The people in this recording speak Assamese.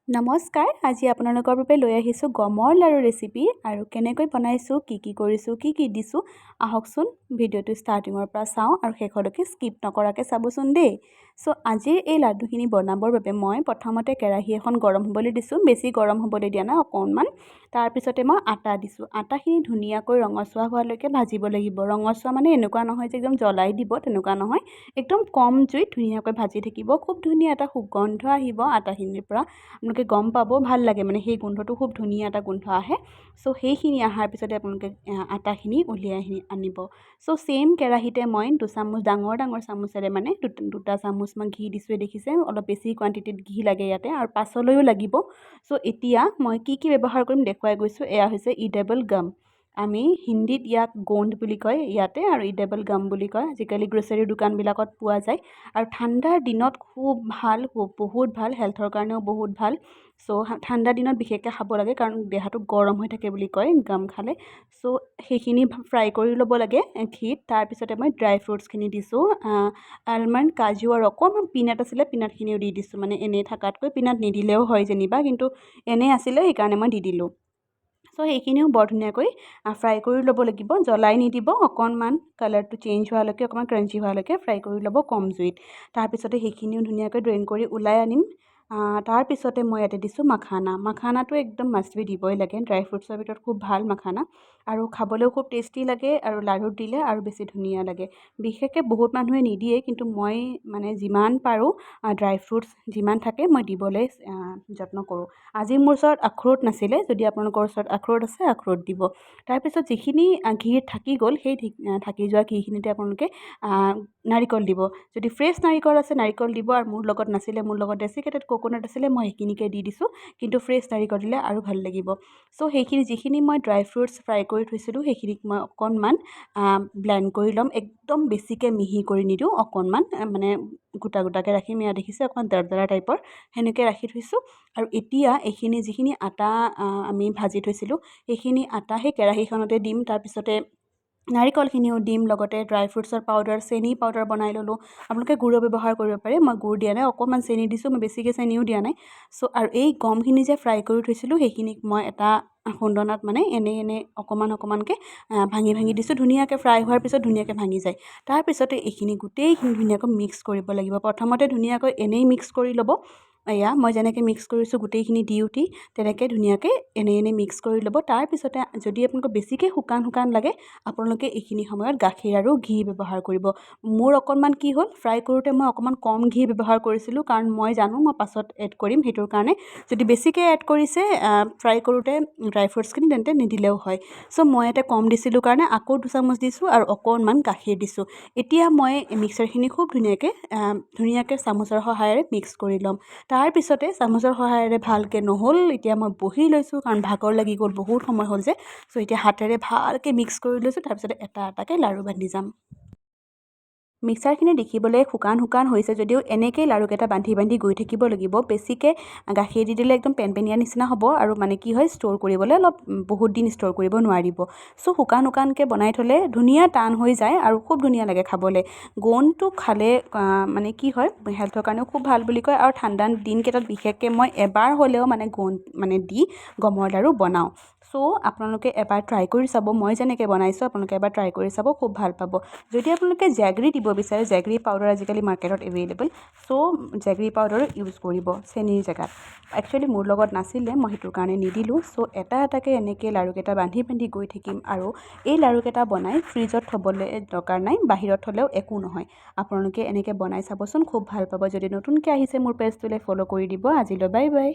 নমস্কাৰ, আজি আপোনালোকৰ বাবে লৈ আহিছোঁ গমৰ লাড়ু ৰেচিপি আৰু কেনেকৈ বনাইছোঁ, কি কৰিছোঁ, কি দিছোঁ, আহকচোন ভিডিঅ'টো ষ্টাৰ্টিঙৰ পৰা চাওঁ আৰু শেষলৈকে স্কিপ নকৰাকৈ চাবচোন দেই। চ' আজিৰ এই লাড্ডুখিনি বনাবৰ বাবে মই প্ৰথমতে কেৰাহী এখন গৰম হ'বলৈ দিছোঁ, বেছি গৰম হ'বলৈ দিয়া নাই, অকণমান। তাৰপিছতে মই আটা দিছোঁ। আটাখিনি ধুনীয়াকৈ ৰঙচুৱা হোৱালৈকে ভাজিব লাগিব। ৰঙচুৱা মানে এনেকুৱা নহয় যে একদম জ্বলাই দিব, তেনেকুৱা নহয়, একদম কম জুইত ধুনীয়াকৈ ভাজি থাকিব। খুব ধুনীয়া এটা সুগন্ধ আহিব আটাখিনিৰ পৰা, আপোনালোকে গম পাব, ভাল লাগে মানে সেই গোন্ধটো, খুব ধুনীয়া এটা গোন্ধ আহে। চ' সেইখিনি অহাৰ পিছতে আপোনালোকে আটাখিনি উলিয়াই আনিব। চ' ছেইম কেৰাহীতে মই দুচামুচ ডাঙৰ চামুচেৰে মানে দুটা চামুচ মই ঘি দিছোঁ, দেখিছে অলপ বেছি কোৱাণ্টিটিত ঘি লাগে ইয়াতে আৰু পাছলৈও লাগিব। চ' এতিয়া মই কি ব্যৱহাৰ কৰিম দেখুৱাই গৈছোঁ। এয়া হৈছে ইডেবল গাম। আমি হিন্দীত ইয়াক গোণ্ড বুলি কয় ইয়াতে, আৰু ইডেবল গাম বুলি কয়। আজিকালি গ্ৰ'চাৰী দোকানবিলাকত পোৱা যায় আৰু ঠাণ্ডাৰ দিনত খুব ভাল, বহুত ভাল, হেল্থৰ কাৰণেও বহুত ভাল। চ' ঠাণ্ডা দিনত বিশেষকৈ খাব লাগে, কাৰণ দেহাটো গৰম হৈ থাকে বুলি কয় গাম খালে। চ' সেইখিনি ফ্ৰাই কৰি ল'ব লাগে ঘিত। তাৰপিছতে মই ড্ৰাই ফ্ৰুটছখিনি দিছোঁ, আলমণ্ড, কাজু আৰু অকণমান পিনাট আছিলে, পিনাটখিনিও দি দিছোঁ। মানে এনেই থকাতকৈ পিনাট নিদিলেও হয় যেনিবা, কিন্তু এনেই আছিলে সেইকাৰণে মই দি দিলোঁ। চ' সেইখিনিও বৰ ধুনীয়াকৈ ফ্ৰাই কৰি ল'ব লাগিব, জ্বলাই নিদিব, অকণমান কালাৰটো চেঞ্জ হোৱালৈকে, অকণমান ক্ৰাঞ্চি হোৱালৈকে ফ্ৰাই কৰি ল'ব কম জুইত। তাৰপিছতে সেইখিনিও ধুনীয়াকৈ ড্ৰেইন কৰি ওলাই আনিম। তাৰপিছতে মই ইয়াতে দিছোঁ মাখানা। মাখানাটো একদম মাষ্ট বি দিবই লাগে, ড্ৰাই ফ্ৰুটছৰ ভিতৰত খুব ভাল মাখানা, আৰু খাবলৈও খুব টেষ্টি লাগে, আৰু লাড়ুত দিলে আৰু বেছি ধুনীয়া লাগে। বিশেষকৈ বহুত মানুহে নিদিয়ে, কিন্তু মই মানে যিমান পাৰোঁ ড্ৰাই ফ্ৰুটছ যিমান থাকে মই দিবলৈ যত্ন কৰোঁ। আজি মোৰ ওচৰত আখৰোট নাছিলে, যদি আপোনালোকৰ ওচৰত আখৰোট আছে আখৰোট দিব। তাৰপিছত যিখিনি ঘি থাকি গ'ল, সেই থাকি যোৱা ঘিখিনিতে আপোনালোকে নাৰিকল দিব। যদি ফ্ৰেছ নাৰিকল আছে নাৰিকল দিব, আৰু মোৰ লগত নাছিলে, মোৰ লগত ডেচিকেটেড ক'কোনাট আছিলে, মই সেইখিনিকে দি দিছোঁ, কিন্তু ফ্ৰেছ নাৰিকল দিলে আৰু ভাল লাগিব। চ' সেইখিনি যিখিনি মই ড্ৰাই ফ্ৰুটছ ফ্ৰাই কৰি থৈছিলোঁ সেইখিনিক মই অকণমান ব্লেণ্ড কৰি ল'ম। একদম বেছিকৈ মিহি কৰি নিদিওঁ, অকণমান মানে গোটাকৈ ৰাখিম। এয়া দেখিছে অকণমান দৰদৰা টাইপৰ, সেনেকৈ ৰাখি থৈছোঁ। আৰু এতিয়া এইখিনি যিখিনি আটা আমি ভাজি থৈছিলোঁ, সেইখিনি আটা সেই কেৰাহীখনতে দিম। তাৰপিছতে নাৰিকলখিনিও দিম, লগতে ড্ৰাই ফ্ৰুটছৰ পাউডাৰ, চেনি পাউডাৰ বনাই ল'লোঁ। আপোনালোকে গুড়ো ব্যৱহাৰ কৰিব পাৰে, মই গুড় দিয়া নাই, অকণমান চেনি দিছোঁ, মই বেছিকৈ চেনিও দিয়া নাই। চ' আৰু এই গমখিনি যে ফ্ৰাই কৰি থৈছিলোঁ সেইখিনিক মই এটা খুন্দনাত মানে এনেই অকণমানকৈ ভাঙি দিছোঁ। ধুনীয়াকৈ ফ্ৰাই হোৱাৰ পিছত ধুনীয়াকৈ ভাঙি যায়। তাৰপিছতে এইখিনি গোটেইখিনি ধুনীয়াকৈ মিক্স কৰিব লাগিব। প্ৰথমতে ধুনীয়াকৈ এনেই মিক্স কৰি ল'ব। এয়া মই যেনেকৈ মিক্স কৰিছোঁ গোটেইখিনি দি উঠি, তেনেকৈ ধুনীয়াকৈ এনেই মিক্স কৰি ল'ব। তাৰপিছতে যদি আপোনালোকক বেছিকৈ শুকান লাগে, আপোনালোকে এইখিনি সময়ত গাখীৰ আৰু ঘি ব্যৱহাৰ কৰিব। মোৰ অকণমান কি হ'ল, ফ্ৰাই কৰোঁতে মই অকণমান কম ঘি ব্যৱহাৰ কৰিছিলোঁ, কাৰণ মই জানো মই পাছত এড কৰিম, সেইটোৰ কাৰণে। যদি বেছিকৈ এড কৰিছে ফ্ৰাই কৰোঁতে ড্ৰাই ফ্ৰুটছখিনি, তেন্তে নিদিলেও হয়। চ' মই ইয়াতে কম দিছিলোঁ কাৰণে আকৌ 2 চামুচ দিছোঁ আৰু অকণমান গাখীৰ দিছোঁ। এতিয়া মই মিক্সাৰখিনি খুব ধুনীয়াকৈ চামুচৰ সহায়েৰে মিক্স কৰি ল'ম। তাৰপিছতে চামুচৰ সহায়েৰে ভালকৈ নহ'ল, এতিয়া মই বহি লৈছোঁ, কাৰণ ভাগৰ লাগি গ'ল, বহুত সময় হ'ল যে। চ' এতিয়া হাতেৰে ভালকৈ মিক্স কৰি লৈছোঁ। তাৰপিছতে এটাকৈ লাড়ু বান্ধি যাম। মিক্সাৰখিনি দেখিবলৈ শুকান হৈছে যদিও এনেকৈ লাড়ুকেইটা বান্ধি গৈ থাকিব লাগিব। বেছিকৈ গাখীৰ দি দিলে একদম পেনপেনীয়া নিচিনা হ'ব, আৰু মানে কি হয়, ষ্ট'ৰ কৰিবলৈ অলপ বহুত দিন ষ্ট'ৰ কৰিব নোৱাৰিব। চ' শুকানকৈ বনাই থ'লে ধুনীয়া টান হৈ যায় আৰু খুব ধুনীয়া লাগে খাবলৈ। গোন্ধটো খালে মানে কি হয়, হেল্থৰ কাৰণেও খুব ভাল বুলি কয়, আৰু ঠাণ্ডা দিনকেইটাত বিশেষকৈ মই এবাৰ হ'লেও মানে দি গমৰ লাড়ু বনাওঁ। চ' আপোনালোকে এবাৰ ট্ৰাই কৰি চাব, মই যেনেকৈ বনাইছোঁ আপোনালোকে এবাৰ ট্ৰাই কৰি চাব, খুব ভাল পাব। যদি আপোনালোকে জেগৰী দিব বিচাৰে, জেগৰী পাউডাৰ আজিকালি মাৰ্কেটত এভেইলেবল, চ' জেগৰী পাউডাৰ ইউজ কৰিব চেনিৰ জেগাত। একচুৱেলি মোৰ লগত নাছিলে, মই সেইটোৰ কাৰণে নিদিলোঁ। চ' এটাকৈ এনেকৈ লাড়ুকেইটা বান্ধি গৈ থাকিম, আৰু এই লাড়ুকেইটা বনাই ফ্ৰিজত থ'বলৈ দৰকাৰ নাই, বাহিৰত থ'লেও একো নহয়। আপোনালোকে এনেকৈ বনাই চাবচোন, খুব ভাল পাব। যদি নতুনকৈ আহিছে মোৰ পেজটোলৈ ফ'ল' কৰি দিব। আজিলৈ বাই বাই।